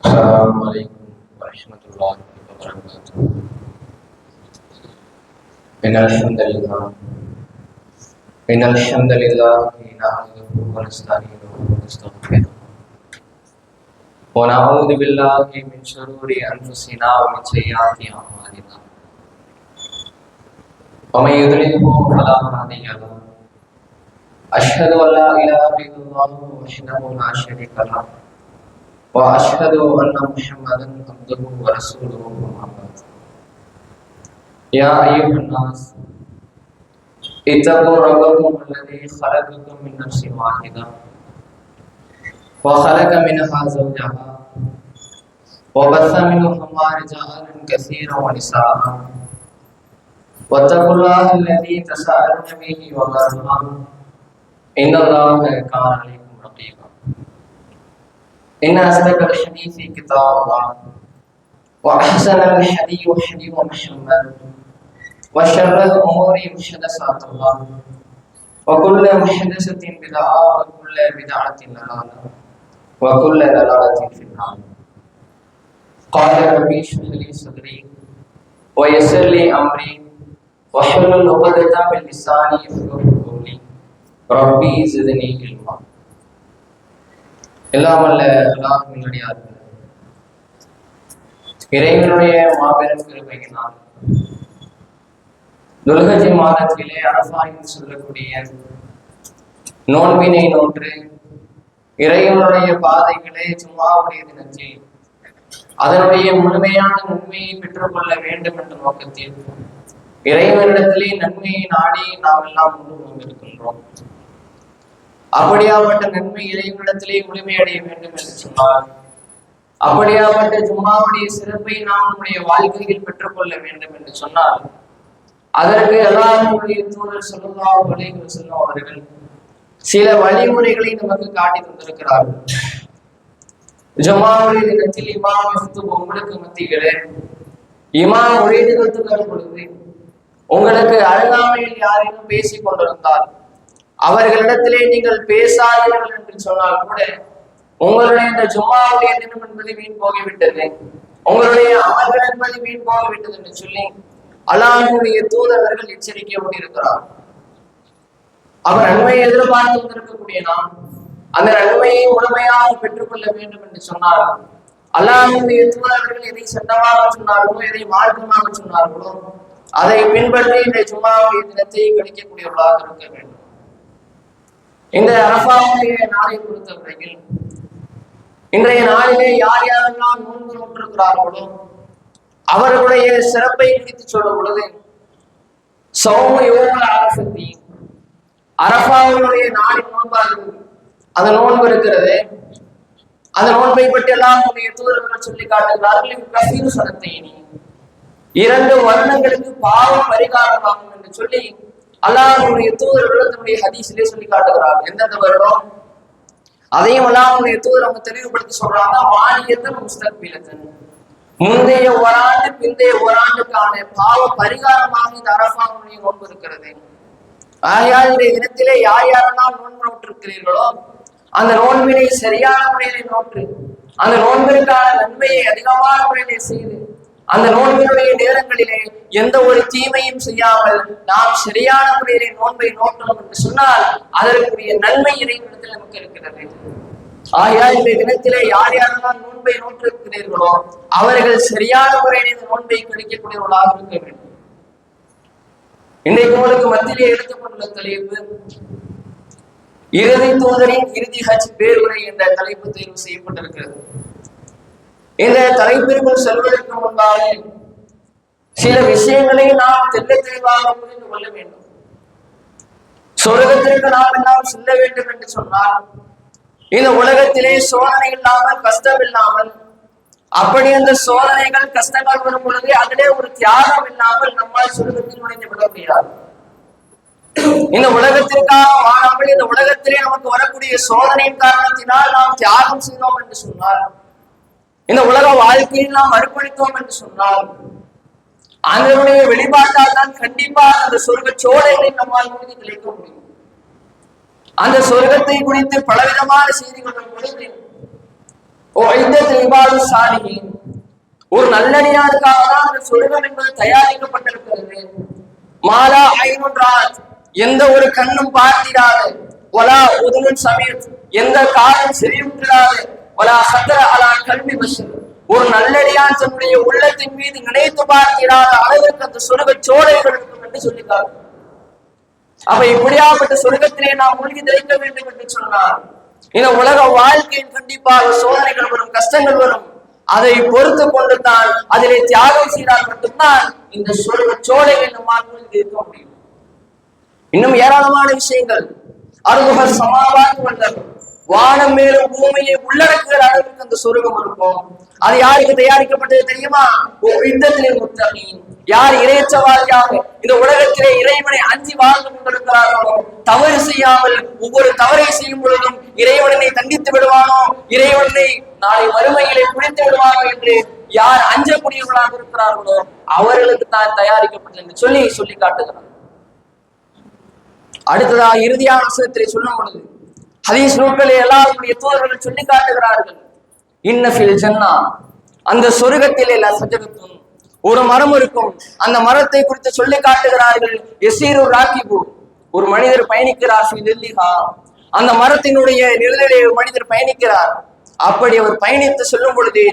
السلام عليكم ورحمة الله وبركاته. إن الحمد لله نحمده ونستعينه ونستغفره ونعوذ بالله من شرور أنفسنا ومن سيئات أعمالنا ومن يضلله فلا هادي له أشهد أن لا إله إلا الله وحده لا شريك له وأشهد أن محمدا عبده ورسوله أما بعد. يا أيها الناس اتقوا ربكم الذي خلقكم من نفس واحدة وخلق منها زوجها وبث منهما رجالا كثيرا ونساء واتقوا الله الذي تساءلون به والأرحام إن الله كان عليكم رقيبا. إن أصدق الحديث كتاب الله وأحسن الحديث حديث محمد وشر الأمور محدثاتها وكل محدثة بدعة وكل بدعة ضلالة وكل ضلالة في النار. قال ربي اشرح لي صدري ويسر لي أمري واحلل عقدة من لساني يفقهوا قولي ربي زدني علما. எல்லாம் வல்ல அல்லாஹ்வின் அடியார்கள், இறைவனுடைய மாபெரும் கிருபையினால் துல்ஹஜ் மாதத்திலே அரஃபா என்று சொல்லக்கூடிய நோன்பினை நோற்று இறைவனுடைய பாதைகளே ஜும்ஆவுடைய தினத்தில் அதனுடைய முழுமையான நன்மையை பெற்றுக்கொள்ள வேண்டும் என்ற நோக்கத்தில் இறைவனிடத்திலே நன்மையை நாடி நாம் எல்லாம் முன்னும் இருக்கின்றோம். அப்படியாப்பட்ட நன்மை இறைவனிடத்திலே முழுமையடைய வேண்டும் என்று சொன்னார். அப்படியாப்பட்ட ஜும்மாவுடைய சிறப்பை நாம் நம்முடைய வாழ்க்கையில் பெற்றுக்கொள்ள வேண்டும் என்று சொன்னால் அதற்கு அல்லாஹ்வுடைய தூதர் ஸல்லல்லாஹு அலைஹி வஸல்லம் அவர்கள் சில வழிமுறைகளை நமக்கு காட்டி தந்திருக்கிறார்கள். ஜும்மாவுடைய தினத்தில் இமாம் உங்களுக்கு மத்தியிலே இமாம் உரை நிகழ்த்துகிற பொழுது உங்களுக்கு அருகாமையில் யாரேனும் பேசிக் கொண்டிருந்தால் அவர்களிடத்திலே நீங்கள் பேசாதீர்கள் என்று சொன்னால் கூட உங்களுடைய இந்த ஜும்மாவுடைய தினம் என்பது வீண் போகிவிட்டது, உங்களுடைய அமல்கள் என்பது வீண் போகிவிட்டது என்று சொல்லி அல்லாஹ்வுடைய தூதர்கள் எச்சரிக்கை கொண்டிருக்கிறார். அவர் நன்மையை எதிர்பார்த்து கொண்டிருக்கக்கூடிய நாம் அந்த நன்மையை முழுமையாக பெற்றுக்கொள்ள வேண்டும் என்று சொன்னார். அல்லாஹ்வுடைய தூதர்கள் எதை சட்டமாக சொன்னார்களோ, எதை மார்க்கமாக சொன்னார்களோ அதை பின்பற்றி இந்த ஜும்மாவுடைய தினத்தை கழிக்கக்கூடியவர்களாக இருக்க வேண்டும். இந்த அரஃபாவுடைய நாளை பொறுத்தவரையில் இன்றைய நாளிலே யார் யாரெல்லாம் நோன்பு நோற்றிருக்கிறார்களோ அவர்களுடைய சிறப்பை குறித்து சொல்லும் பொழுது சௌம யோகல் அரசத்தி அரஃபாவுடைய நாளின் நோன்பாக அந்த நோன்பு இருக்கிறது. அந்த நோன்பை பற்றி எல்லாம் தூதர்கள் சொல்லி காட்டுகிறார்கள். கசீரு சனத்தையினி 2 வருடங்களுக்கு பாவம் பரிகாரமாகும் என்று சொல்லி அல்லாஹ்வுடைய தூதர்கள் தன்னுடைய ஹதீஸிலே சொல்லி காட்டுகிறார். எந்தெந்த வருடம் அதையும் அல்லாஹ்வுடைய தூதர் அவங்க தெளிவுபடுத்தி சொல்றாங்க. மானியத்தன் முஸ்தக்பிலத்தன், முந்தைய ஓராண்டு பிந்தைய ஓராண்டுக்கான பாவ பரிகாரமாக இந்த அரஃபாவுடைய நோன்பு இருக்கிறது. ஆகையால் இந்த தினத்திலே யார் யாரெல்லாம் நோன்பு நோற்றிருக்கிறீர்களோ அந்த நோன்பினை சரியான முறையிலே நோற்று அந்த நோன்பிற்கான நன்மையை அதிகமான முறையிலே செய்து அந்த நோன்பினுடைய நேரங்களிலே எந்த ஒரு தீமையும் செய்யாமல் நாம் சரியான முறையிலே நோன்பை நோற்றோம் என்று சொன்னால் அதற்குரிய நன்மை இறைவனிடத்தில் நமக்கு இருக்கிறது. ஆகையால் இந்த தினத்திலே யார் யாரெல்லாம் நோன்பை நோற்றிருக்கிறீர்களோ அவர்கள் சரியான முறையிலே இந்த நோன்பை கழிக்கக்கூடியவர்களாக இருக்க வேண்டும். இன்றைக்கு உங்களுக்கு மத்தியிலே எடுத்துக்கொண்டுள்ள தலைப்பு இறுதி தூதரின் இறுதி ஹஜ் பேருரை என்ற தலைப்பு தேர்வு செய்யப்பட்டிருக்கிறது. இந்த தலைப்பிற்குள் செல்வதற்கு முன்பாக சில விஷயங்களை நாம் தெல்ல தெளிவாக புரிந்து கொள்ள வேண்டும். சொர்க்கத்திற்கு நாம் எல்லாம் செல்ல வேண்டும் என்று சொன்னால் இந்த உலகத்திலே சோதனை இல்லாமல் கஷ்டம் இல்லாமல் அப்படி அந்த சோதனைகள் கஷ்டங்கள் வரும் பொழுது அதிலே ஒரு தியாகம் இல்லாமல் நம்மால் சொர்க்கத்தில் நுழைந்து விட முடியாது. இந்த உலகத்திற்காக வாழாமல் இந்த உலகத்திலே நமக்கு வரக்கூடிய சோதனையின் காரணத்தினால் நாம் தியாகம் செய்தோம் என்று சொன்னால் இந்த உலக வாழ்க்கையில் நாம் அர்ப்பணித்தோம் என்று சொன்னால் அதனுடைய வெளிப்பாட்டால் தான் கண்டிப்பாக அந்த சொர்க்க சோலைகளை நம்மால் முடிந்து கிடைக்க முடியும். அந்த சொர்க்கத்தை குறித்து பலவிதமான செய்திகள் பொழுது ஒரு நல்லடியாருக்காக தான் அந்த சொர்க்கம் என்பது தயாரிக்கப்பட்டிருக்கிறது. மாலா ஐநூற்றான், எந்த ஒரு கண்ணும் பார்த்திடாது, ஒலா உதுனுன் சமீர், எந்த காலம் செவியுற்றாது, ஒலா சத்தர அலா கல்வி வசம், ஒரு நல்லடியான் தன்னுடைய உள்ளத்தின் மீது நினைத்து பார்க்கிறாத அளவிற்கு அந்த சொர்க்க சோலைகள் இருக்கும் என்று சொல்லிட்டார். அப்ப இப்படியாப்பட்ட சொர்க்கத்திலே நாம் மூழ்கி திளைக்க வேண்டும் என்று சொன்னார். இந்த உலக வாழ்க்கையில் கண்டிப்பாக சோதனைகள் வரும், கஷ்டங்கள் வரும். அதை பொறுத்து கொண்டு தான் அதிலே தியாகம் செய்தால் மட்டும்தான் இந்த சொர்க்க சோலைகள் நம்மால் மூழ்கி இருக்க முடியும். இன்னும் ஏராளமான விஷயங்கள். அருகுகள் சமாவாத்து வந்தது, வானம் மேலும் பூமியை உள்ளடக்குகிற அளவுக்கு அந்த சொர்க்கம் இருக்கும். அது யாருக்கு தயாரிக்கப்பட்டது தெரியுமா? யுத்தத்திலே முத்தகீன், யார் இறையற்றவாதியாக இந்த உலகத்திலே இறைவனை அஞ்சி வாழ்ந்து கொண்டிருக்கிறார்களோ, தவறு செய்யாமல் ஒவ்வொரு தவறை செய்யும் பொழுதும் இறைவனை தண்டித்து விடுவானோ, இறைவனை நாளை வறுமையிலே குடித்து விடுவானோ என்று யார் அஞ்சக்கூடியவர்களாக இருக்கிறார்களோ அவர்களுக்கு தான் தயாரிக்கப்பட்டது என்று சொல்லி காட்டுகிறார். அடுத்ததாக இறுதியான வசனத்திலே சொல்லும் பொழுது ஹதீஸ் நூல்களை எல்லாருடைய தூதர்கள் சொல்லி காட்டுகிறார்கள். இன்னஃபில் ஜன்னா, அந்த சொர்க்கத்திலே லசஜரத்துன், ஒரு மரம் இருக்கும். அந்த மரத்தை குறித்து சொல்லி காட்டுகிறார்கள். யசீரு ராகிபு, ஒரு மனிதர் பயணிக்கிறார். அந்த மரத்தினுடைய நிழலிலே ஒரு மனிதர் பயணிக்கிறார். அப்படி அவர் பயணித்து சொல்லும் பொழுது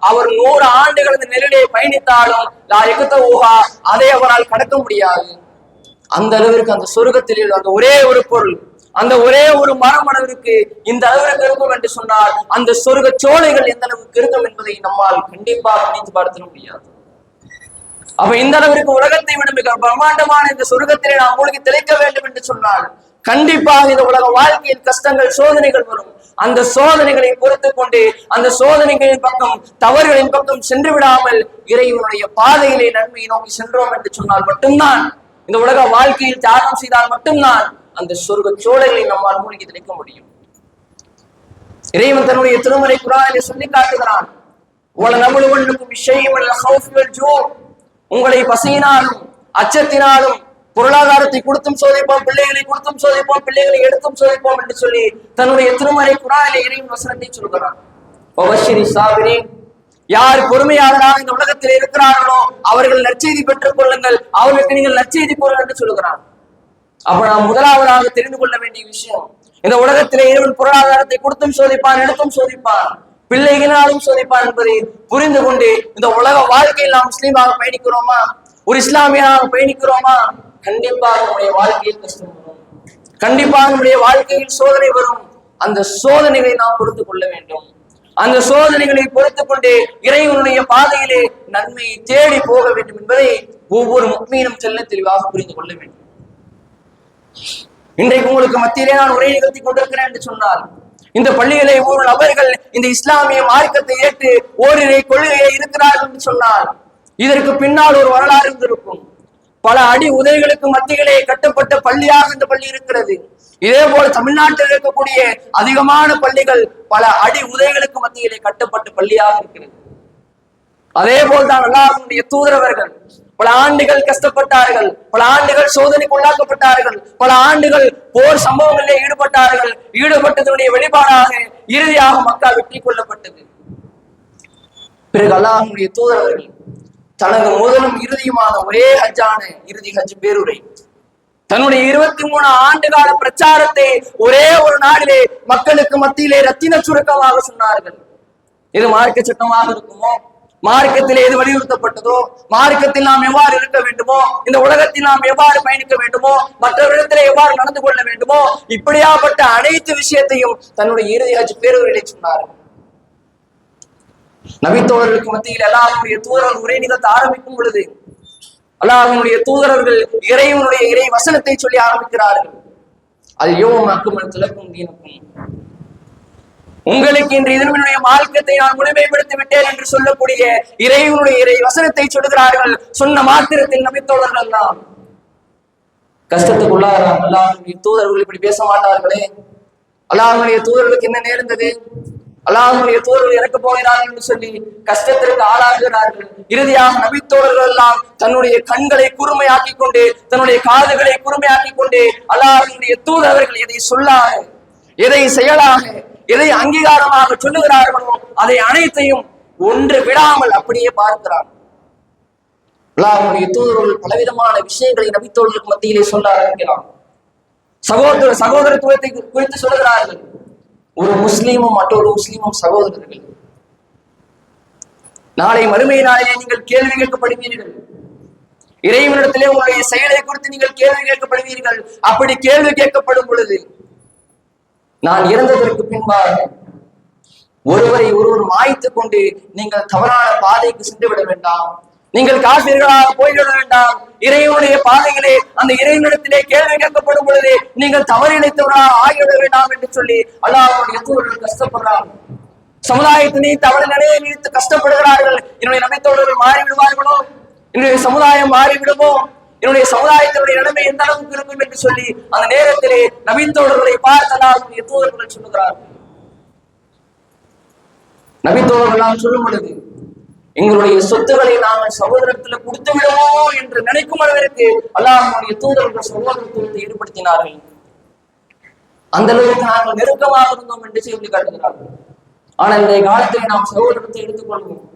அவர் 100 ஆண்டுகள் அந்த நிழலிலே பயணித்தாலும் அதை அவரால் கடக்க முடியாது. அந்த அளவிற்கு அந்த சொர்க்கத்தில் அந்த ஒரே ஒரு பொருள், அந்த ஒரே ஒரு மரம் அளவிற்கு இந்த அளவிற்கு இருக்கும் என்று சொன்னால் அந்த சொர்க்க சோலைகள் எந்த அளவுக்கு இருக்கும் என்பதை நம்மால் கண்டிப்பாக நினைத்து பார்த்திட முடியாது. அப்ப இந்த அளவிற்கு உலகத்தை விட மிக பிரம்மாண்டமான இந்த சொர்க்கத்திலே நாம் மூழ்கி திளைக்க வேண்டும் என்று சொன்னால் கண்டிப்பாக இந்த உலக வாழ்க்கையில் கஷ்டங்கள், சோதனைகள் வரும். அந்த சோதனைகளை பொறுத்து கொண்டு அந்த சோதனைகளின் பக்கம், தவறுகளின் பக்கம் சென்று விடாமல் இறைவனுடைய பாதையிலே நன்மையை நோக்கி சென்றோம் என்று சொன்னால் மட்டும்தான், இந்த உலக வாழ்க்கையில் தியாகம் செய்தால் மட்டும்தான் அந்த சொர்க்க சோலைகளை நம்மால் மூழ்கி திளைக்க முடியும். இறைவன் தன்னுடைய திருமறை குர்ஆனிலே சொல்லி காட்டுகிறான். உங்களை பசியினாலும் அச்சத்தினாலும் பொருளாதாரத்தை கொடுத்தும் சோதிப்போம், பிள்ளைகளை கொடுத்தும் சோதிப்போம், பிள்ளைகளை எடுத்தும் சோதிப்போம் என்று சொல்லி தன்னுடைய திருமறை குர்ஆனிலே இறைவன் வசனத்தை சொல்கிறான். யார் பொறுமையாளராக இந்த உலகத்தில் இருக்கிறார்களோ அவர்கள் நற்செய்தி பெற்றுக் கொள்ளுங்கள், அவர்களுக்கு நீங்கள் நற்செய்தி பொருள் என்று சொல்கிறான். அப்ப நாம் முதலாவதாக தெரிந்து கொள்ள வேண்டிய விஷயம், இந்த உலகத்திலே இறைவன் பொருளாதாரத்தை கொடுத்தும் சோதிப்பான், எடுத்தும் சோதிப்பான், பிள்ளைகளாலும் சோதிப்பான் என்பதை புரிந்து கொண்டு இந்த உலக வாழ்க்கையில் நாம் முஸ்லீமாக பயணிக்கிறோமா, ஒரு இஸ்லாமியனாக பயணிக்கிறோமா, கண்டிப்பாக நம்முடைய வாழ்க்கையில் கஷ்டம் வரும், கண்டிப்பாக நம்முடைய வாழ்க்கையில் சோதனை வரும். அந்த சோதனைகளை நாம் பொறுத்துக் கொள்ள வேண்டும். அந்த சோதனைகளை பொறுத்துக் கொண்டு இறைவனுடைய பாதையிலே நன்மையை தேடி போக வேண்டும் என்பதை ஒவ்வொரு முக்மீனும் செல்ல தெளிவாக புரிந்து கொள்ள வேண்டும். இன்றைக்கு உங்களுக்கு மத்தியிலே நான் உரை நிகழ்த்தி கொண்டிருக்கிறேன் என்று சொன்னால், இந்த பள்ளிகளை ஒரு நபர்கள் இந்த இஸ்லாமிய மார்க்கத்தை ஏற்று ஓரிரை கொள்கையை இருக்கிறார்கள் என்று சொன்னால் இதற்கு பின்னால் ஒரு வரலாறு இருந்திருக்கும். பல அடி உதைகளுக்கு மத்தியிலே கட்டப்பட்ட பள்ளியாக இந்த பள்ளி இருக்கிறது. இதே போல தமிழ்நாட்டில் இருக்கக்கூடிய அதிகமான பள்ளிகள் பல அடி உதைகளுக்கு மத்தியிலே கட்டப்பட்ட பள்ளியாக இருக்கிறது. அதே போல்தான் அல்லாஹ்வுடைய தூதரவர்கள் பல ஆண்டுகள் கஷ்டப்பட்டார்கள், பல ஆண்டுகள் சோதனைக்கு உள்ளாக்கப்பட்டார்கள், பல ஆண்டுகள் போர் சம்பவங்களிலே ஈடுபட்டார்கள். ஈடுபட்டதனுடைய வெளிப்பாடாக இறுதியாக மக்கா வெற்றி கொள்ளப்பட்டது. பிறகு அல்லாஹ்வுடைய தூதரவர்கள் தனது முதலும் இறுதியுமான ஒரே ஹஜ்ஜான இறுதி ஹஜ் பேருரை, தன்னுடைய 23 ஆண்டு கால பிரச்சாரத்தை ஒரே ஒரு நாளிலே மக்களுக்கு மத்தியிலே ரத்தின சுருக்கமாக சொன்னார்கள். இது மார்க்க சட்டமாக இருக்குமோ, மார்க்கத்திலே எது வலியுறுத்தப்பட்டதோ, மார்க்கத்தில் நாம் எவ்வாறு இருக்க வேண்டுமோ, இந்த உலகத்தில் நாம் எவ்வாறு பயணிக்க வேண்டுமோ, மற்றவரிடத்திலே எவ்வாறு நடந்து கொள்ள வேண்டுமோ, இப்படியாப்பட்ட அனைத்து விஷயத்தையும் தன்னுடைய இறுதி ஹஜ் பேருரையிலே சொன்னார்கள். நபித்தோழர்களுக்கு மத்தியில் அல்லாஹ்வுடைய தூதர்கள் உரை நிகழ்த்த ஆரம்பிக்கும் பொழுது அல்லாஹ்வுடைய தூதரர்கள் இறைவனுடைய இறை வசனத்தை சொல்லி ஆரம்பிக்கிறார்கள். அல்யௌம அக்மல்து லக்கும் தீனக்கும், உங்களுக்கு இன்று இதனுடைய மார்க்கத்தை நான் முழுமைப்படுத்தி விட்டேன் என்று சொல்லக்கூடிய இறைவனுடைய இறை வசனத்தை சொல்லுகிறார்கள். சொன்ன மாத்திரத்தில் நபித்தோழர்கள் எல்லாம் கஷ்டத்துக்குள்ளாராம். அல்லாஹ்வுடைய தூதர்கள் இப்படி பேச மாட்டார்களே, அல்லாஹ்வுடைய தூதர்களுக்கு என்ன நேர்ந்தது, அல்லாஹ்வுடைய தூதர்கள் இறக்க போகிறார்கள் என்று சொல்லி கஷ்டத்திற்கு ஆளாகிறார்கள். இறுதியாக நபித்தோழர்கள் எல்லாம் தன்னுடைய கண்களை கூர்மையாக்கி கொண்டு, தன்னுடைய காதுகளை கூர்மையாக்கி கொண்டு அல்லாஹ்வுடைய தூதர்கள் எதை சொல்லாக, எதை செயலாக, எதை அங்கீகாரமாக சொல்லுகிறார்களோ அதை அனைத்தையும் ஒன்று விடாமல் அப்படியே பார்க்கிறார். அல்லாஹ்வுடைய தூதர்கள் பலவிதமான விஷயங்களை நபித்தோழர்களுக்கு மத்தியிலே சொல்ல ஆரம்பிக்கிறார். சகோதரத்துவத்தை குறித்து சொல்லுகிறார்கள். ஒரு முஸ்லீமும் மற்றொரு முஸ்லீமும் சகோதரர்கள். நாளை மறுமை நாளிலே நீங்கள் கேள்வி கேட்கப்படுவீர்கள். இறைவனிடத்திலே உங்களுடைய செயலை குறித்து நீங்கள் கேள்வி கேட்கப்படுவீர்கள். அப்படி கேள்வி கேட்கப்படும் பொழுது நான் இறந்ததற்கு பின்பாக ஒருவரை ஒருவர் மாய்த்துக் கொண்டு நீங்கள் தவறான பாதைக்கு சென்று விட வேண்டாம், நீங்கள் காப்பீர்களாக போய்விட வேண்டாம், இறைவனுடைய பாதைகளே அந்த இறைவனிடத்திலே கேள்வி கேட்கப்படும் பொழுது நீங்கள் தவறிழைத்தவராக ஆகிவிட வேண்டாம் என்று சொல்லி அல்லாஹ்வுடைய தூதர்கள் கஷ்டப்படுறார்கள். சமுதாயத்தினை தவறு நிலையை நினைத்து கஷ்டப்படுகிறார்கள். என்னுடைய நபித்தோழர்கள் மாறிவிடுவார்களோ, என்னுடைய சமுதாயம் மாறிவிடுமோ, என்னுடைய சமுதாயத்தினுடைய நிலைமை எந்த அளவுக்கு இருக்கும் என்று சொல்லி அந்த நேரத்திலே நபித்தோழர்களை பார்த்தலாவுடைய தூதர்கள் சொல்லுகிறார்கள். நபித்தோழர்கள் சொல்லும் பொழுது எங்களுடைய சொத்துக்களை நாங்கள் சகோதரத்தில் கொடுத்து விடுமோ என்று நினைக்கும் அளவிற்கு அல்லாஹ்வுடைய தூதர்கள் சகோதரத்துவத்தை ஈடுபடுத்தினார்கள். அந்த அளவுக்கு நாங்கள் நெருக்கமாக இருந்தோம் என்று சொல்லி காட்டுகிறார்கள். ஆனால் இன்றைய காலத்தில் நாம் சகோதரத்தை எடுத்துக்கொள்வோம்.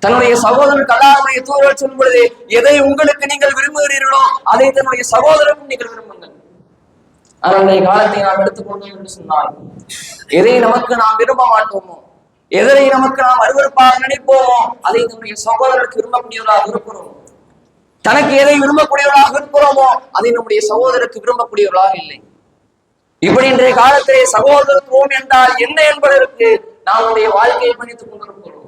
தன்னுடைய சகோதரனுக்கு அல்லாஹ்வுடைய தூதர்கள் சொல்லும் பொழுது எதை உங்களுக்கு நீங்கள் விரும்புகிறீர்களோ அதை தன்னுடைய சகோதரனுக்கும் நீங்கள் விரும்புங்கள். ஆனால் இன்றைய காலத்தை நாம் எடுத்துக்கொண்டோம் என்று சொன்னால் எதை நமக்கு நாம் விரும்ப மாட்டோமோ, எதனை நமக்கு நாம் அருவருப்பாக நினைப்போமோ அதை நம்முடைய சகோதரருக்கு விரும்பக்கூடியவர்களாக இருக்கிறோம். தனக்கு எதை விரும்பக்கூடியவர்களாக இருக்கிறோமோ அதை நம்முடைய சகோதரருக்கு விரும்பக்கூடியவர்களாக இல்லை. இப்படி இன்றைய காலத்திலே சகோதரத்துவம் என்றால் என்ன என்பதற்கு நம்முடைய வாழ்க்கையை படித்துக் கொண்டிருக்கிறோம்.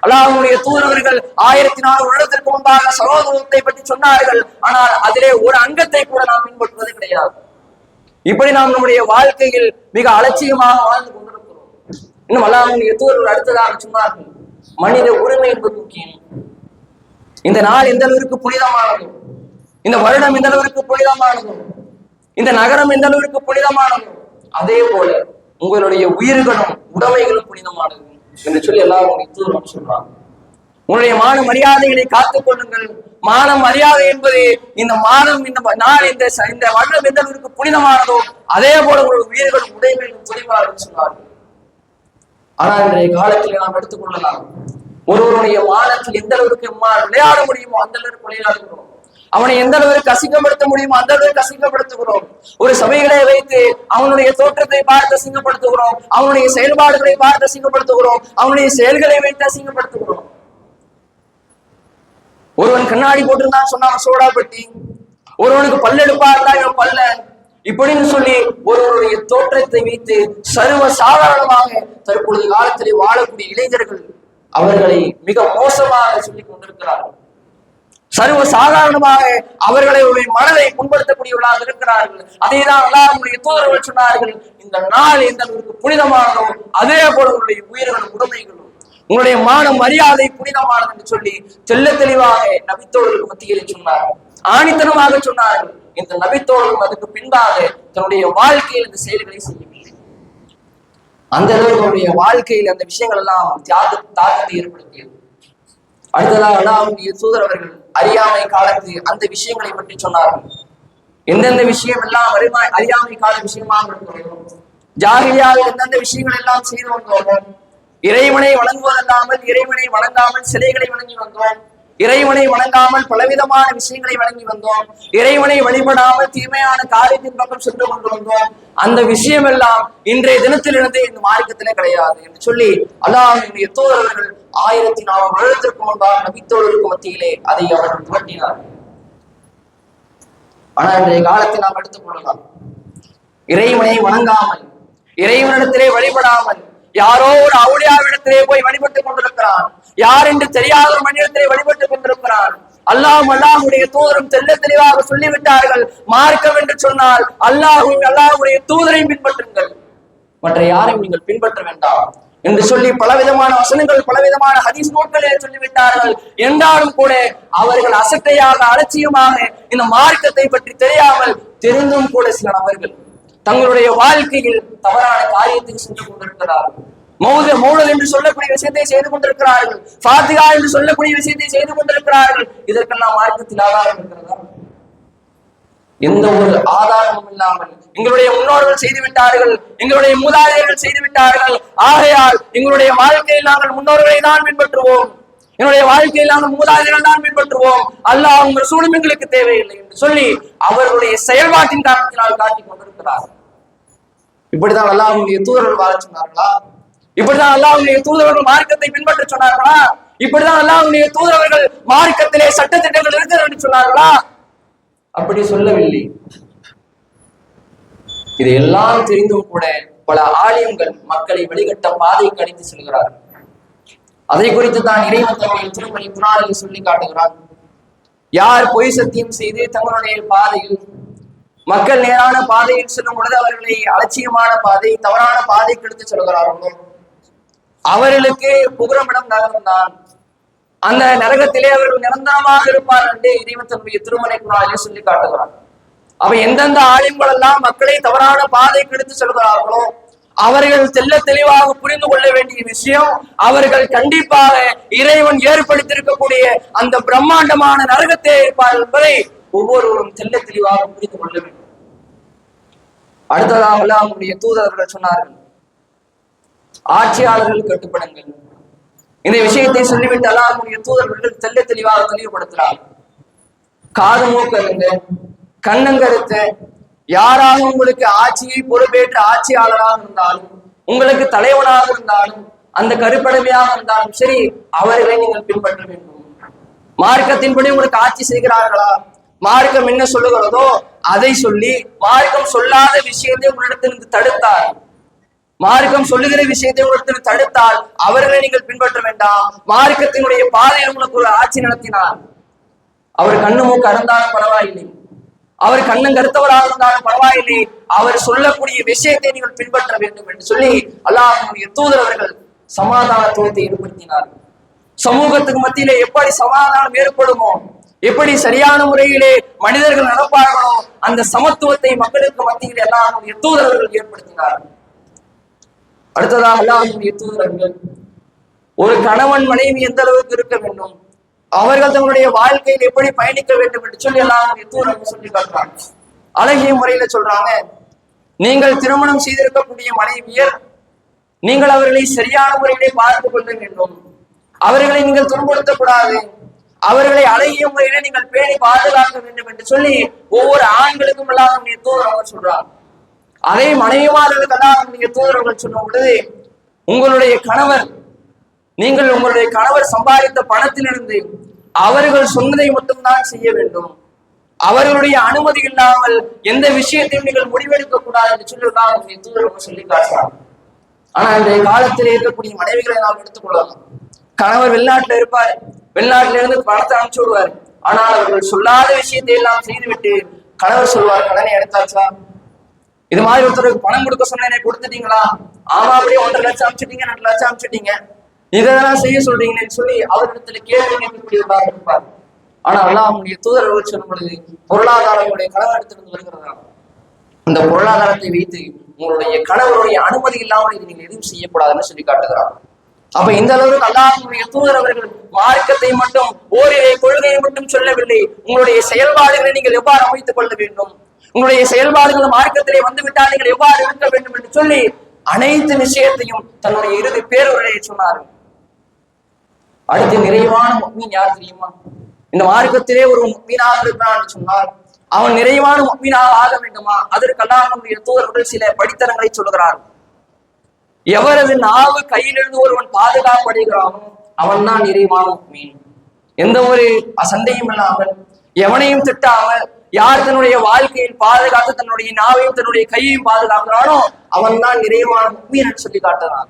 அல்லாஹ்வுடைய தூதர்கள் 1400 வருடத்திற்கு முன்பாக சகோதரத்தை பற்றி சொன்னார்கள். ஆனால் அதிலே ஒரு அங்கத்தை கூட நாம் பின்பற்றுவது கிடையாது. இப்படி நாம் நம்முடைய வாழ்க்கையில் மிக அலட்சியமாக வாழ்ந்து கொண்டிருக்கிறோம். இன்னும் அல்லாஹ்வுடைய தூதர்கள் அடுத்ததாக சொன்னார்கள், மனித உரிமை என்பது முக்கியம். இந்த நாள் எந்த அளவிற்கு புனிதமானதோ, இந்த வருடம் எந்த அளவிற்கு புனிதமானதோ, இந்த நகரம் எந்த அளவிற்கு புனிதமானதோ, அதே போல உங்களுடைய உயிர்களும் உடைமைகளும் புனிதமானது என்று சொல்லி எல்லாரும் தூதர்கள் சொல்றாங்க. உங்களுடைய மான மரியாதைகளை காத்துக் கொள்ளுங்கள். மானம் மரியாதை என்பது இந்த மாதம், இந்த நாள், இந்த வருடம் எந்த அளவிற்கு புனிதமானதோ அதே போல உங்களுடைய உயிர்களும் உடைமைகளும் புனிதமானது சொன்னார்கள். ஆனால் இன்றைய காலத்தில் நாம் எடுத்துக்கொள்ளலாம், ஒருவருடைய மானத்தில் எந்த அளவிற்கு விளையாட முடியுமோ அந்த அளவுக்கு விளையாடுகிறோம். அவனை எந்த அளவுக்கு அசிங்கப்படுத்த முடியுமோ அந்த அளவுக்கு அசிங்கப்படுத்துகிறோம். ஒரு சபைகளை வைத்து அவனுடைய தோற்றத்தை பார்த்து அசிங்கப்படுத்துகிறோம், அவனுடைய செயல்பாடுகளை பார்த்து அசிங்கப்படுத்துகிறோம், அவனுடைய செயல்களை வைத்து அசிங்கப்படுத்துகிறோம். ஒருவன் கண்ணாடி போட்டிருந்தான் சொன்னான் சோடாப்பட்டி, ஒருவனுக்கு பல்லெடுப்பா இருந்தா இவன் பல்ல, இப்படின்னு சொல்லி ஒருவருடைய தோற்றத்தை வைத்து சர்வ சாதாரணமாக தற்பொழுது காலத்திலே வாழக்கூடிய இளைஞர்கள் அவர்களை மிக மோசமாக சொல்லிக் கொண்டிருக்கிறார்கள். சர்வ சாதாரணமாக அவர்களை மனதை புண்படுத்தக்கூடியவர்களாக இருக்கிறார்கள். அதேதான் அல்லாஹ்வுடைய தூதர்கள் சொன்னார்கள், இந்த நாள் எந்த அளவுக்கு புனிதமானதோ அதே போல உங்களுடைய உயிர்களும் உடைமைகளும் உங்களுடைய மான மரியாதை புனிதமானது என்று சொல்லி தெல்ல தெளிவாக நபித்தோழர்கள் மத்தியில் சொன்னார்கள், ஆணித்தனமாக சொன்னார்கள். இந்த நபித்தோழர்கள் அதுக்கு பின்பாக தன்னுடைய வாழ்க்கையில் இந்த செயல்களை செய்யவில்லை. அந்த அளவுடைய வாழ்க்கையில் அந்த விஷயங்கள் எல்லாம் தாக்கத்தை ஏற்படுத்தியது. அடுத்ததாக அல்லாஹ்வுடைய தூதர் அவர்கள் அறியாமை காலத்து அந்த விஷயங்களை பற்றி சொன்னார்கள். எந்தெந்த விஷயம் எல்லாம் அறியாமை கால விஷயமாக இருக்கிறோம், ஜாகிலியாவில் எந்தெந்த விஷயங்கள் எல்லாம் செய்து வந்தோமோ, இறைவனை வணங்குவதல்லாமல் இறைவனை வணங்காமல் சிலைகளை வணங்கி வந்தோம், இறைவனை வணங்காமல் பலவிதமான விஷயங்களை வழங்கி வந்தோம், இறைவனை வழிபடாமல் தீமையான காரியத்தின் பக்கம் சென்று கொண்டு வந்தோம், அந்த விஷயம் எல்லாம் இன்றைய தினத்திலிருந்து இந்த மார்க்கத்திலே கிடையாது என்று சொல்லி அல்லாஹ்வுடைய தூதர்கள் 1400 வருடத்திற்கு முன்பாக நபித்தோழருக்கு மத்தியிலே அதை அவர்கள் புரட்டினார்கள். ஆனால் இன்றைய காலத்தில் நாம் எடுத்துக் கொள்ளலாம், இறைவனை வணங்காமல் இறைவனிடத்திலே வழிபடாமல் யாரோ ஒரு அவுளியாவிடத்திலே போய் வழிபட்டுக் கொண்டிருக்கிறான், யார் என்று தெரியாத ஒரு மனிதத்திலே வழிபட்டுக் கொண்டிருக்கிறான். அல்லாஹ்வுடைய தூதரும் தெல்ல தெளிவாக சொல்லிவிட்டார்கள், மார்க்கம் என்று சொன்னால் அல்லாஹ்வுடைய தூதரையும் பின்பற்றுங்கள், மற்ற யாரையும் நீங்கள் பின்பற்ற வேண்டாம் என்று சொல்லி பலவிதமான வசனங்கள் பலவிதமான ஹதீஸ் நூல்களை சொல்லிவிட்டார்கள். என்றாலும் கூட அவர்கள் அசட்டையாக அலட்சியமாக இந்த மார்க்கத்தை பற்றி தெரியாமல் தெரிந்தும் கூட சில நபர்கள் தங்களுடைய வாழ்க்கையில் தவறான காரியத்துக்கு சென்று கொண்டிருக்கிறார்கள். மௌலத் என்று சொல்லக்கூடிய விஷயத்தை செய்து கொண்டிருக்கிறார்கள், ஃபாத்திஹா என்று சொல்லக்கூடிய விஷயத்தை செய்து கொண்டிருக்கிறார்கள். இதற்கெல்லாம் மார்க்கத்தில் ஆதாரம் இருக்கிறதா? எந்த ஒரு ஆதாரமும் இல்லாமல் எங்களுடைய முன்னோர்கள் செய்து விட்டார்கள், எங்களுடைய மூதாதையர்கள் செய்து விட்டார்கள், ஆகையால் எங்களுடைய வாழ்க்கையில் நாங்கள் முன்னோர்களை தான் பின்பற்றுவோம், என்னுடைய வாழ்க்கையில் நாங்கள் மூதாதையர்கள் தான் பின்பற்றுவோம், அல்லாஹ் உங்கள் சூழலும் எங்களுக்கு தேவையில்லை என்று சொல்லி அவர்களுடைய செயல்பாட்டின் காரணத்தினால் காட்டிக் கொண்டிருக்கிறார். இப்படிதான் அல்லாஹ்வுடைய தூதர்கள் வாழ சொன்னார்களா? இப்படிதான் அல்லாஹ்வுடைய தூதர்கள் மார்க்கத்தை பின்பற்ற சொன்னார்களா? இப்படிதான் அல்லாஹ்வுடைய தூதர்கள் மார்க்கத்திலே சட்டத்திட்டங்கள் இருக்கிறது என்று சொன்னார்களா? அப்படி சொல்லவில்லை. இது எல்லாம் தெரிந்தும் கூட பல ஆலிம்கள் மக்களை வழிகட்ட பாதை கணித்து செல்கிறார்கள். அதை குறித்து தான் இறைவன் தன்னுடைய திருமணி குர்ஆனில் சொல்லி காட்டுகிறார். யார் பொய் சத்தியம் செய்து தங்களுடைய பாதையில் மக்கள் நேரான பாதையில் செல்லும் பொழுது அவர்களை அலட்சியமான பாதை, தவறான பாதைக்கு எடுத்து செல்கிறார்களோ அவர்களுக்கு புகரமிடம் நரகம் தான். அந்த நரகத்திலே அவர்கள் நிரந்தரமாக இருப்பார் என்று இறைவன் தன்னுடைய திருமலை குர்ஆனிலே சொல்லி காட்டுகிறார். அவ எந்தெந்த ஆலிம்கள் எல்லாம் மக்களை தவறான பாதைக்கு எடுத்து செல்கிறார்களோ அவர்கள் தெல்ல தெளிவாக புரிந்து கொள்ள வேண்டிய விஷயம், அவர்கள் கண்டிப்பாக இறைவன் ஏற்படுத்தியிருக்கக்கூடிய அந்த பிரம்மாண்டமான நரகத்தை இருப்பார்கள் என்பதை ஒவ்வொருவரும் தெல்ல தெளிவாக புரிந்து கொள்ள வேண்டும். அடுத்ததாக அல்லாஹ்வுடைய தூதர்கள் சொன்னார்கள், ஆட்சியாளர்கள் கட்டுப்படுங்கள். இந்த விஷயத்தை சொல்லிவிட்டு அல்லாஹ்வுடைய தூதர்கள் தெல்ல தெளிவாக தெளிவுபடுத்துகிறார். காது மூக்கருங்க, கண்ணங்கருத்த யாராக உங்களுக்கு ஆட்சியை பொறுப்பேற்ற ஆட்சியாளராக இருந்தாலும், உங்களுக்கு தலைவனாக இருந்தாலும், அந்த கருப்படமையாக இருந்தாலும் சரி, அவர்களை நீங்கள் பின்பற்ற வேண்டும். மார்க்கத்தின்படி உங்களுக்கு ஆட்சி செய்கிறார்களா? மார்க்கம் என்ன சொல்லுகிறதோ அதை சொல்லி, மார்க்கம் சொல்லாத விஷயத்தை உங்களிடத்திலிருந்து தடுத்தார், மார்க்கம் சொல்லுகிற விஷயத்தை உங்களிடத்தில் தடுத்தால் அவர்களை நீங்கள் பின்பற்ற வேண்டாம். மார்க்கத்தினுடைய பாதையில் உங்களுக்கு ஒரு ஆட்சி நடத்தினார், அவர் கண்ணு மூக்கு அறந்தாலும் பரவாயில்லை, அவர் கண்ணன் கருத்தவராக இருந்தாலும் பரவாயில்லை, அவர் சொல்லக்கூடிய விஷயத்தை நீங்கள் பின்பற்ற வேண்டும் என்று சொல்லி அல்லாஹ்வுடைய தூதர் அவர்கள் சமாதானத்துவத்தை ஏற்படுத்தினார்கள். சமூகத்துக்கு மத்தியிலே எப்படி சமாதானம் ஏற்படுமோ, எப்படி சரியான முறையிலே மனிதர்கள் நடப்பார்களோ அந்த சமத்துவத்தை மக்களுக்கு மத்தியில் அல்லாஹ்வுடைய தூதர்கள் ஏற்படுத்தினார்கள். அடுத்ததாக அல்லாஹ்வுடைய தூதர்கள் ஒரு கணவன் மனைவி எந்த அளவுக்கு இருக்க வேண்டும், அவர்கள் தங்களுடைய வாழ்க்கையில் எப்படி பயணிக்க வேண்டும் என்று சொல்லி அல்லாஹ்வுடைய தூதர்கள் சொல்லி காட்டுறாங்க. அழகிய முறையில சொல்றாங்க, நீங்கள் திருமணம் செய்திருக்கக்கூடிய மனைவியர் நீங்கள் அவர்களை சரியான முறையிலே பார்த்து கொள்ள வேண்டும், அவர்களை நீங்கள் துன்புறுத்தக்கூடாது, அவர்களை அழகிய முறையிலே நீங்கள் பேணி பாதுகாக்க வேண்டும் என்று சொல்லி ஒவ்வொரு ஆண்களுக்கும் அல்லாஹ்வுடைய தூதர்கள் சொல்றாங்க. அதே மனைவிமார்களுக்கு அல்லாஹ்வுடைய தூதர்கள் சொல்லும் பொழுது, உங்களுடைய கணவர், நீங்கள் உங்களுடைய கணவர் சம்பாதித்த பணத்திலிருந்து அவர்கள் சொன்னதை மட்டும்தான் செய்ய வேண்டும், அவர்களுடைய அனுமதி இல்லாமல் எந்த விஷயத்தையும் நீங்கள் முடிவெடுக்க கூடாது என்று சொல்லி தூதர்கள் சொல்லி காட்டுறாங்க. ஆனா இன்றைய காலத்தில் இருக்கக்கூடிய மனைவிகளை நாம் எடுத்துக்கொள்ளலாம். கணவர் வெளிநாட்டுல இருப்பார், வெளிநாட்டில இருந்து பணத்தை அனுப்பிச்சு விடுவார், ஆனால் அவர்கள் சொல்லாத விஷயத்தை எல்லாம் செய்துவிட்டு கணவர் சொல்வார், கடனை எடுத்தாச்சா, இது மாதிரி ஒருத்தருக்கு பணம் கொடுக்க சொன்ன கொடுத்துட்டீங்களா, ஆமா அப்படியே 1.5 லட்சம் அனுப்பிச்சிட்டீங்க, 2 லட்சம் அனுப்பிச்சிட்டீங்க, இதெல்லாம் செய்ய சொல்றீங்கன்னு சொல்லி அவரிடத்துல கேள்வி கேட்கக்கூடியவராக இருப்பார். ஆனா அல்லாஹ்வுடைய தூதர்கள் சொல்லும் பொழுது, பொருளாதாரங்களுடைய கணவரிடத்திலிருந்து வருகிறதா, அந்த பொருளாதாரத்தை வைத்து உங்களுடைய கணவருடைய அனுமதி இல்லாமல் இது நீங்க எதுவும் செய்யக்கூடாதுன்னு சொல்லி காட்டுகிறார். அப்ப இந்த அளவுக்கு அல்லாஹ்வுடைய தூதர் அவர்கள் மார்க்கத்தை மட்டும், ஓரிரை கொள்கையை மட்டும் சொல்லவில்லை, உங்களுடைய செயல்பாடுகளை நீங்கள் எவ்வாறு அமைத்துக் கொள்ள வேண்டும், உங்களுடைய செயல்பாடுகள் மார்க்கத்திலே வந்துவிட்டால் நீங்கள் எவ்வாறு இருக்க வேண்டும் என்று சொல்லி அனைத்து விஷயத்தையும் தன்னுடைய இறுதி பேருரையை சொன்னார்கள். அடுத்து நிறைவான முஃமின் யார் தெரியுமா? இந்த மார்க்கத்திலே ஒரு முஃமினாக இருக்கிறான் என்று சொன்னால் அவன் நிறைவான முஃமினாக ஆக வேண்டுமா? அதற்கு அல்லாஹ்வுடைய தூதர்கள் சில படித்தரங்களை சொல்லுகிறார்கள். எவரது நாவு கையிலிருந்து ஒருவன் பாதுகாப்படைகிறானோ அவன் தான் நிறைவான முஃமின். எந்த ஒரு சண்டையும் இல்லாமல், எவனையும் திட்டாமல், யார் தன்னுடைய வாழ்க்கையில் பாதுகாத்து தன்னுடைய நாவையும் தன்னுடைய கையையும் பாதுகாக்கிறானோ அவன் தான் நிறைவான முஃமின் என்று சொல்லி காட்டுறான்.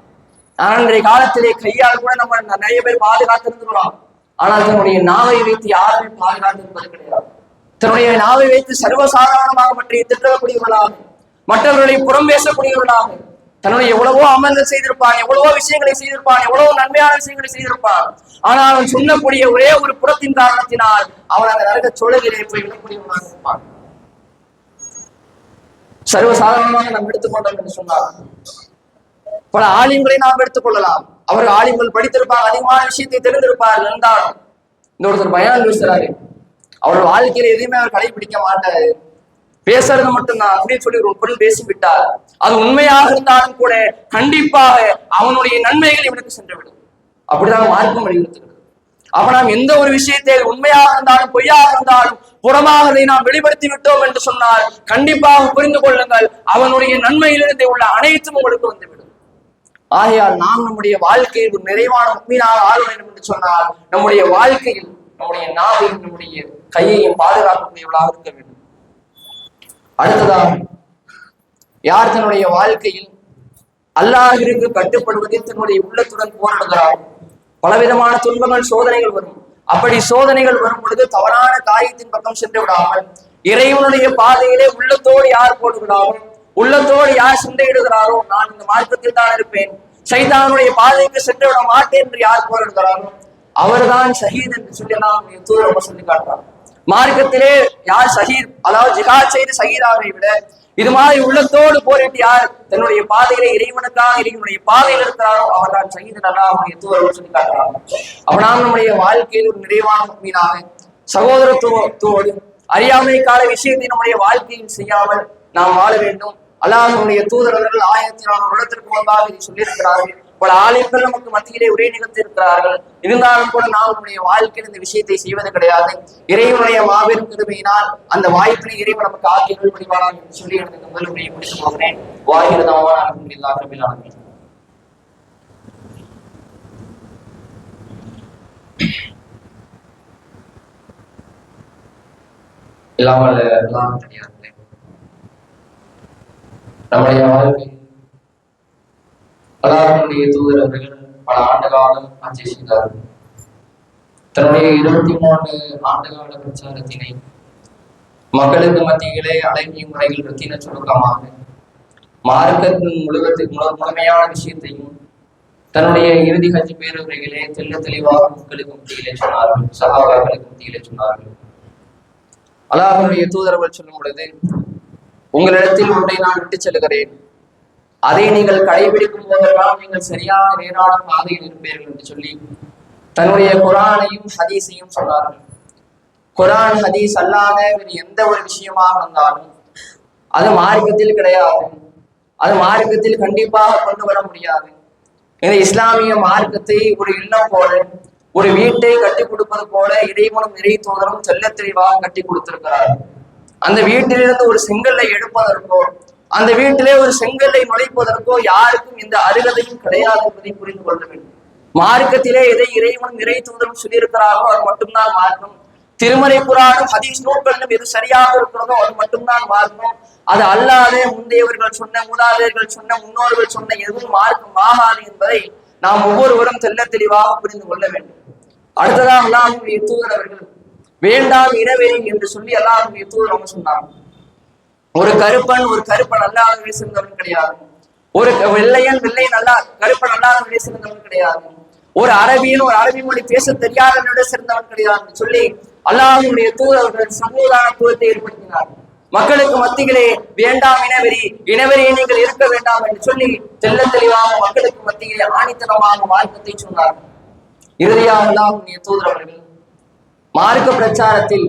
ஆனால் இன்றைய காலத்திலே கையால் கூட நம்ம நிறைய பேர் பாதுகாத்து இருந்துருவாங்க, ஆனால் தன்னுடைய நாவை வைத்து யாருமே பாதுகாத்து இருப்பது கிடையாது. தன்னுடைய நாவை வைத்து சர்வசாதாரணமாக பற்றி திட்டக்கூடியவர்களாக, மற்றவர்களை புறம் பேசக்கூடியவர்களாக, தன்னுடைய எவ்வளவோ அமல்கள் செய்திருப்பான், எவ்வளவோ விஷயங்களை செய்திருப்பான், எவ்வளவோ நன்மையான விஷயங்களை செய்திருப்பான், ஆனால் அவன் சொல்லக்கூடிய ஒரே ஒரு புறத்தின் காரணத்தினால் அவன் அந்த நரக சோழகிலே போய் விடக்கூடியவனாக இருப்பான். சர்வசாதாரணமாக நாம் எடுத்துக்கொண்டோம் என்று சொன்னார். பல ஆலிம்களை நாம் எடுத்துக்கொள்ளலாம், அவர்கள் ஆலிம்கள் படித்திருப்பாங்க, அதிகமான விஷயத்தை தெரிந்திருப்பார்கள், இருந்தாலும் இந்த ஒருத்தர் பயான் பேசுறாரு, அவர் வாழ்க்கையில எதையுமே அவர் கடைபிடிக்க மாட்டாரு, பேசுறது மட்டும்தான் அப்படின்னு சொல்லி ஒரு பொருள் பேசிவிட்டால் அது உண்மையாக இருந்தாலும் கூட கண்டிப்பாக அவனுடைய நன்மைகள் இவனுக்கு சென்றுவிடும். அப்படிதான் மார்க்கம் வலியுறுத்துகிறது. அப்ப நாம் எந்த ஒரு விஷயத்தை உண்மையாக இருந்தாலும் பொய்யாக இருந்தாலும் புறமாக அதை நாம் வெளிப்படுத்தி விட்டோம் என்று சொன்னால் கண்டிப்பாக புரிந்து கொள்ளுங்கள், அவனுடைய நன்மையிலிருந்து உள்ள அனைத்தும் உங்களுக்கு வந்துவிடும். ஆகையால் நாம் நம்முடைய வாழ்க்கையில் ஒரு நிறைவான உண்மையாக ஆள வேண்டும் என்று சொன்னால் நம்முடைய வாழ்க்கையில் நம்முடைய நாவையும் நம்முடைய கையையும் பாதுகாக்கக்கூடியவர்களாக இருக்க வேண்டும். அடுத்ததாக, யார் தன்னுடைய வாழ்க்கையில் அல்லாஹ்விற்கு கட்டுப்படுவதில் தன்னுடைய உள்ளத்துடன் போராடுகிறார், பலவிதமான துன்பங்கள் சோதனைகள் வரும். அப்படி சோதனைகள் வரும் பொழுது தவறான காரியத்தின் பக்கம் சென்று விடாமல் இறைவனுடைய பாதையிலே உள்ளத்தோடு யார் போடுகிறாரோ, உள்ளத்தோடு யார் சிந்தையிடுகிறாரோ, நான் இந்த மார்க்கத்தில் தான் இருப்பேன், சைத்தானுடைய பாதைக்கு சென்று விட மாட்டேன் என்று யார் போராடுகிறாரோ அவர்தான் ஷஹீத் என்று சொல்லி நாம் தூதர் சொல்லி காட்டுறார். மார்க்கத்திலே யார் ஷஹீத், அதாவது ஜிஹாத் செய்து ஷஹீதாவை விட இது மாதிரி உள்ளத்தோடு போரிட்டு யார் தன்னுடைய பாதையிலே இறைவனுக்காக இறைவனுடைய பாதையில் இருக்கிறாரோ அவர்தான் ஷஹீத் அல்லாஹ்வுடைய தூதர் சொல்லி காட்டுறாங்க. அப்ப நாம் நம்முடைய வாழ்க்கையில் ஒரு நிறைவான மீனாக சகோதரத்துவத்தோடு அறியாமை கால விஷயத்தை நம்முடைய வாழ்க்கையில் செய்யாமல் நாம் வாழ வேண்டும். அல்லாஹ்வுடைய தூதரவர்கள் 1400 வருடத்திற்கு முன்பாக இதை சொல்லியிருக்கிறார்கள். பல ஆலயங்கள் நமக்கு மத்தியிலே உரை நிகழ்த்தி இருக்கிறார்கள். இருந்தாலும் கூட நாம் நம்முடைய வாழ்க்கையில் இந்த விஷயத்தை செய்வது கிடையாது. இறைவனுடைய மாபெரும் கிருபையினால் அந்த வாய்ப்பினை இறைவன் நமக்கு ஆக்கியர்கள் முடிவானார் என்று சொல்லி எனக்கு முதல் உரையை முடித்து போகிறேன். வாயிரதாவான அல்ஹம்துலில்லாஹ் ரப்பில் ஆலமீன். இல்லாமல் எல்லாம் தெரியாது. நம்முடைய வாழ்க்கை அல்லாஹ்வுடைய தூதர் அவர்கள் பல ஆண்டு காலம் ஆட்சி செய்தார்கள். தன்னுடைய 23 ஆண்டு கால பிரச்சாரத்தினை மக்களுக்கு மத்தியிலே அழகிய முறையில் ரத்தின சுருக்கமாக மார்க்கத்தின் முழுமையான விஷயத்தையும் தன்னுடைய இறுதி ஹஜ் பேருரையிலே தெளிவாக மக்களுக்கு மத்தியிலே சொன்னார்கள், சஹாபாக்களுக்கு மத்தியிலே சொன்னார்கள். அல்லாஹ்வுடைய தூதர்கள் சொல்லும் பொழுது, உங்களிடத்தில் ஒன்றை நான் விட்டு செல்கிறேன், அதை நீங்கள் கடைபிடிக்கும் போதெல்லாம் நீங்கள் சரியான நேரான பாதையில் இருப்பீர்கள் என்று சொல்லி தன்னுடைய குரானையும் ஹதீஸையும் சொன்னார்கள். குரான் ஹதீஸ் அல்லாத வேறு எந்த ஒரு விஷயமாக இருந்தாலும் அது மார்க்கத்தில் கிடையாது, அது மார்க்கத்தில் கண்டிப்பாக கொண்டு வர முடியாது. இந்த இஸ்லாமிய மார்க்கத்தை ஒரு இல்லம் போல, ஒரு வீட்டை கட்டி கொடுப்பது போல இறைவனும் இறை தூதரும் தெல்ல தெளிவாக கட்டி கொடுத்திருக்கிறார். அந்த வீட்டிலிருந்து ஒரு செங்கல்லை எடுப்பதற்கோ, அந்த வீட்டிலே ஒரு செங்கல்லை நுழைப்பதற்கோ யாருக்கும் இந்த அருகதையும் கிடையாது என்பதை புரிந்து கொள்ள வேண்டும். மார்க்கத்திலே எதை இறைவனும் இறை தூதரும் சொல்லியிருக்கிறாரோ அது மட்டும்தான் மார்க்கம். திருமறை குரானும் ஹதீஸ் நூல்களிலும் எது சரியாக இருக்கிறதோ அது மட்டும்தான் மார்க்கம். அது அல்லாத முந்தையவர்கள் சொன்ன, மூதாதையர்கள் சொன்ன, முன்னோர்கள் சொன்ன எதுவும் மார்க்கம் ஆகாது என்பதை நாம் ஒவ்வொருவரும் தெல்ல தெளிவாக புரிந்து கொள்ள வேண்டும். அடுத்ததாக அல்லாஹ்வுடைய தூதர் அவர்கள் வேண்டாம் இனவெறி என்று சொல்லி அல்லாஹ்வுடைய தூதர் அவங்க சொன்னாங்க. ஒரு கருப்பன் அல்லாஹ்வை சேர்ந்தவன் கிடையாது. ஒரு வெள்ளையன் கருப்பன் அல்லாஹ்வை சேர்ந்தவன் கிடையாது. ஒரு அரபி மொழி பேச தெரியாதவனோட சேர்ந்தவன் கிடையாது சொல்லி அல்லாஹ்வுடைய தூதர்கள் சமூகத்துவத்தை ஏற்படுத்தினார். மக்களுக்கு மத்தியிலே வேண்டாம் இனவெறியை நீங்கள் இருக்க வேண்டாம் என்று சொல்லி தெளிவாக மக்களுக்கு மத்தியிலே ஆணித்தனமாக மார்க்கத்தை சொன்னார்கள். இறுதியாக அல்லாஹ்வுடைய தூதர் அவர்கள் மார்க்க பிரச்சாரத்தில்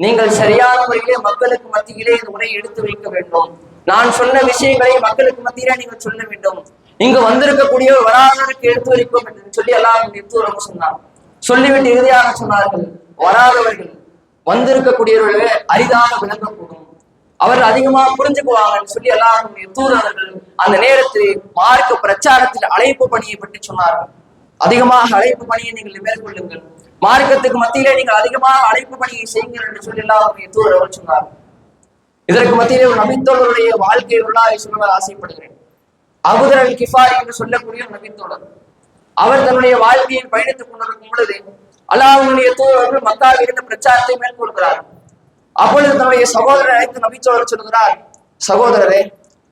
நீங்கள் சரியான முறையிலே மக்களுக்கு மத்தியிலே இந்த உரையை எடுத்து வைக்க வேண்டும். நான் சொன்ன விஷயங்களை மக்களுக்கு மத்தியிலே நீங்கள் சொல்ல வேண்டும். இங்கு வந்திருக்கக்கூடிய வராதவருக்கு எடுத்து வைப்போம் என்று சொல்லி அல்லாஹ்வுடைய தூதர் சொன்னார். சொல்லிவிட்டு இறுதியாக சொன்னார்கள், வராதவர்கள் வந்திருக்கக்கூடியவர்களே அரிதாக விளங்கக்கூடும், அவர்கள் அதிகமாக புரிஞ்சுக்குவாங்கன்னு சொல்லி அல்லாஹ்வுடைய தூதர்கள் அந்த நேரத்தில் மார்க்க பிரச்சாரத்தில் அழைப்பு பணியை பற்றி சொன்னார்கள். அதிகமாக அழைப்பு பணியை நீங்கள் மேற்கொள்ளுங்கள், மார்க்கத்துக்கு மத்தியிலே நீங்கள் அதிகமாக அழைப்பு பணியை செய்யுங்கள் என்று சொல்லி அல்லாஹ்வுடைய தூதர் சொன்னார். இதற்கு மத்தியிலே ஒரு நபித்தோழருடைய வாழ்க்கை வரலாறை சொல்ல ஆசைப்படுகிறேன். அபூதர் அல் கிஃபாரி என்று சொல்லக்கூடிய ஒரு நபித்தோழர், அவர் தன்னுடைய வாழ்க்கையில் பயணித்துக் கொண்டிருக்கும் பொழுது அல்லாஹ்வுடைய தூதர்கள் மக்காவில் இருந்த பிரச்சாரத்தை மேற்கொள்கிறார். அப்பொழுது தன்னுடைய சகோதரரை அழைத்து நபித்தோழர் சொல்கிறார், சகோதரரே,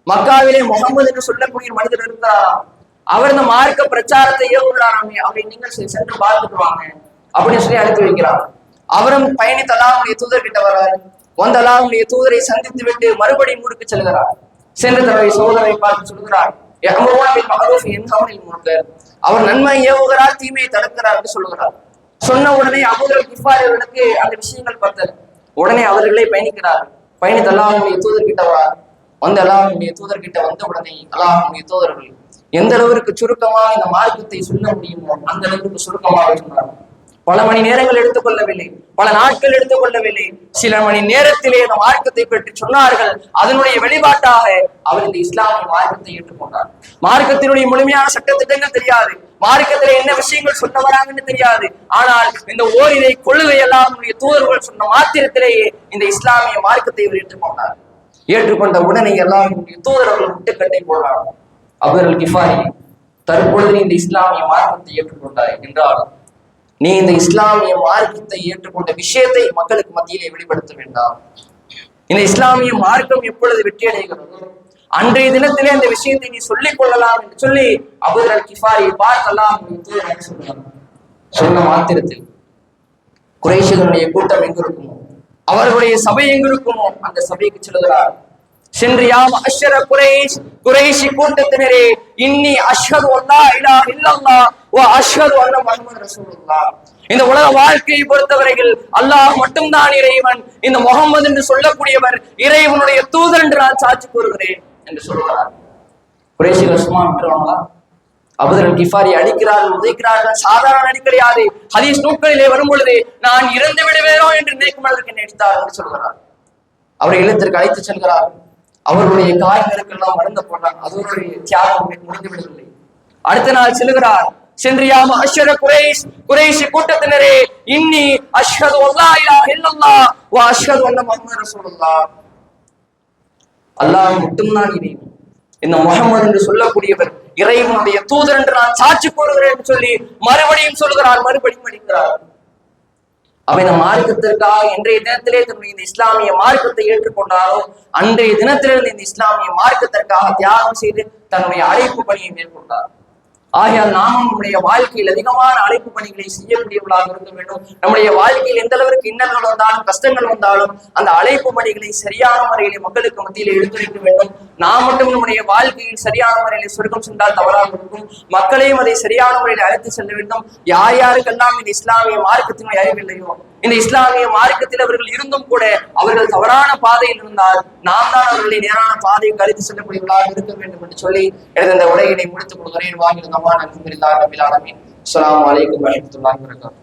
மக்காவிலே முகமது என்று சொல்லக்கூடிய மனிதர் இருக்கிறார், அவர் இந்த மார்க்க பிரச்சாரத்தை ஏவுகிறாராமே, அவரை நீங்கள் சென்று பார்த்துக்குவாங்க அப்படின்னு சொல்லி அழைத்து வைக்கிறார். அவரும் பயணித்து அல்லாஹ்வுடைய தூதர் கிட்ட வர்றார். வந்த அல்லாஹ்வுடைய தூதரை சந்தித்து விட்டு மறுபடியும் ஊருக்கு செல்கிறார். சென்று தன்னுடைய சகோதரை பார்த்து சொல்கிறார், அவர் நன்மை ஏவுகிறார், தீமையை தடுக்கிறார் என்று சொல்லுகிறார். சொன்ன உடனே அபூதர் கிஃபாரி அவர்களுக்கு அந்த விஷயங்கள் பார்த்தது. உடனே அவர்களே பயணிக்கிறார். பயணித்து அல்லாஹ்வுடைய தூதர்கிட்ட வந்து அல்லாஹ்வுடைய தூதர்கிட்ட வந்த உடனே அல்லாஹ்வுடைய தூதர்கள் எந்த அளவிற்கு சுருக்கமா இந்த மார்க்கத்தை சொல்ல முடியுமோ அந்த அளவுக்கு சுருக்கமாக சொன்னார். பல மணி நேரங்கள் எடுத்துக்கொள்ளவில்லை, பல நாட்கள் எடுத்துக்கொள்ளவில்லை, சில மணி நேரத்திலே இந்த மார்க்கத்தை பற்றி சொன்னார்கள். அதனுடைய வெளிப்பாட்டாக அவர் இந்த இஸ்லாமிய மார்க்கத்தை ஏற்றுக்கொண்டார். மார்க்கத்தினுடைய முழுமையான சட்டத்திட்டங்கள் தெரியாது, மார்க்கத்திலே என்ன விஷயங்கள் சொல்ல வராங்கன்னு தெரியாது. ஆனால் இந்த ஓரிரை கொள்கை எல்லாம் தூதர்கள் சொன்ன மாத்திரத்திலேயே இந்த இஸ்லாமிய மார்க்கத்தை இவர் ஏற்றுக்கொண்டார். ஏற்றுக்கொண்ட உடனே எல்லாம் தூதர்கள் முட்டுக்கட்டை போடுறாங்க. அபூதர் கிஃபாரி, தற்பொழுது இந்த இஸ்லாமிய மார்க்கத்தை ஏற்றுக்கொண்டார் என்றால் நீ இந்த இஸ்லாமிய மார்க்கத்தை ஏற்றுக்கொண்ட விஷயத்தை மக்களுக்கு மத்தியிலே வெளிப்படுத்த வேண்டாம். இந்த இஸ்லாமிய மார்க்கம் எப்பொழுது வெற்றி அடைகிறதோ அன்றைய தினத்திலே இந்த விஷயத்தை நீ சொல்லிக் கொள்ளலாம் என்று சொல்லி அபூதர் கிஃபாரி பார்க்கலாம் சொன்ன மாத்திரத்தில் குறைஷிகளுடைய கூட்டம் எங்க இருக்குமோ, அவர்களுடைய சபை எங்க இருக்குமோ அந்த சபைக்கு செல்கிறார். சென்று யாம் அஷ்ஹர குறைஷ், குறைஷி கூட்டத்தினரே, இன்னி அஷ்ஹது அல்லா இலாஹ இல்லல்லாஹ் வ அஷ்ஹது அன்ன முஹம்மது ரசூலுல்லாஹ். இந்த உலக வாழ்க்கையை பொறுத்தவரையில் அல்லாஹ் மட்டும்தான் இறைவன், இந்த முகம்மது என்று சொல்லக்கூடியவர் இறைவனுடைய தூதர் என்று நான் சாட்சி கூறுகிறேன் என்று சொல்கிறார். குறைஷிகள் சும்மா விட்டுருவாங்களா? அபூதர் கிஃபாரி அடிக்கிறார்கள், உதைக்கிறார்கள். சாதாரண அடி கிடையாது. ஹதீஸ் நூல்களிலே வரும் பொழுது நான் இறந்து விடுவேனோ என்று நினைக்கும் அளவுக்கு நடித்தார் என்று சொல்கிறார். அவரை இல்லத்திற்கு அழைத்து செல்கிறார். அவர்களுடைய காயங்களுக்கெல்லாம் மருந்து போடுறாங்க. அவர்களுடைய தியாகம் முடிந்து விடவில்லை. அடுத்த நாள் செல்கிறார். சென்று யாம் அஷ்ஹர குறைஷ், குறைஷி கூட்டத்தினரே, இன்னி அஷ்ஹது அல்லா இலாஹ இல்லல்லாஹ் வ அஷ்ஹது அன்ன முஹம்மது ரசூலுல்லாஹ். அல்லாஹ் மட்டும்தான் இறைவன், இந்த முஹம்மது என்று சொல்லக்கூடியவர் இறைவனுடைய தூதர் என்று நான் சாட்சி கூறுகிறேன் என்று சொல்லி மறுபடியும் சொல்கிறார், மறுபடியும் அடிக்கிறார். அவன் இந்த மார்க்கத்திற்காக இன்றைய தினத்திலே தன்னுடைய இந்த இஸ்லாமிய மார்க்கத்தை ஏற்றுக்கொண்டாரோ அன்றைய தினத்திலிருந்து இந்த இஸ்லாமிய மார்க்கத்திற்காக தியாகம் செய்து தன்னுடைய அழைப்பு பணியை மேற்கொண்டார். ஆகையால் நாமும் நம்முடைய வாழ்க்கையில் அதிகமான அழைப்பு பணிகளை செய்யக்கூடியவர்களாக இருக்க வேண்டும். நம்முடைய வாழ்க்கையில் எந்த அளவிற்கு இன்னல்கள் வந்தாலும் கஷ்டங்கள் வந்தாலும் அந்த அழைப்பு பணிகளை சரியான முறையிலே மக்களுக்கு மத்தியில் எடுத்துரைக்க வேண்டும். நாம் மட்டும் நம்முடைய வாழ்க்கையில் சரியான முறையில் சொர்க்கம் சென்றால் தவறாக இருக்கும். மக்களையும் அதை சரியான முறையில் அழைத்து செல்ல வேண்டும். யார் யாருக்கெல்லாம் இந்த இஸ்லாமிய மார்க்கத்தினுடைய அறிவில்லையோ, இந்த இஸ்லாமிய மார்க்கத்தில் அவர்கள் இருந்தும் கூட அவர்கள் தவறான பாதையில் இருந்தால் நாம் தான் அவர்களை நேரான பாதையை கருத்து செல்லக்கூடியவர்களாக இருக்க வேண்டும் என்று சொல்லி எனது இந்த உரையினை முடித்துக் கொள்கிறேன். வாங்கியிருந்தோம். அல்ஹம்துலில்லாஹி ரப்பில் ஆலமீன். அஸ்ஸலாமு அலைக்கும் வரஹ்மத்துல்லாஹி வபரகாத்துஹு.